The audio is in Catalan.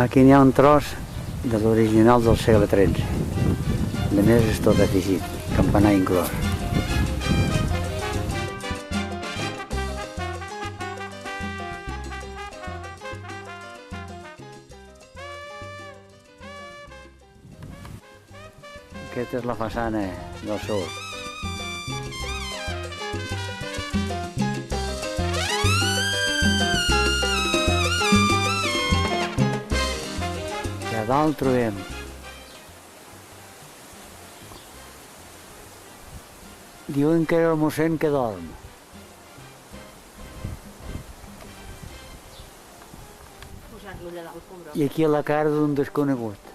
Aquí n'hi ha un tros de l'original del segle XIII. A més és tot afegit, campanar inclòs. Aquesta és la façana del sud. I a dalt trobem diuen que era el mossèn que dorm. I aquí a la cara d'un desconegut.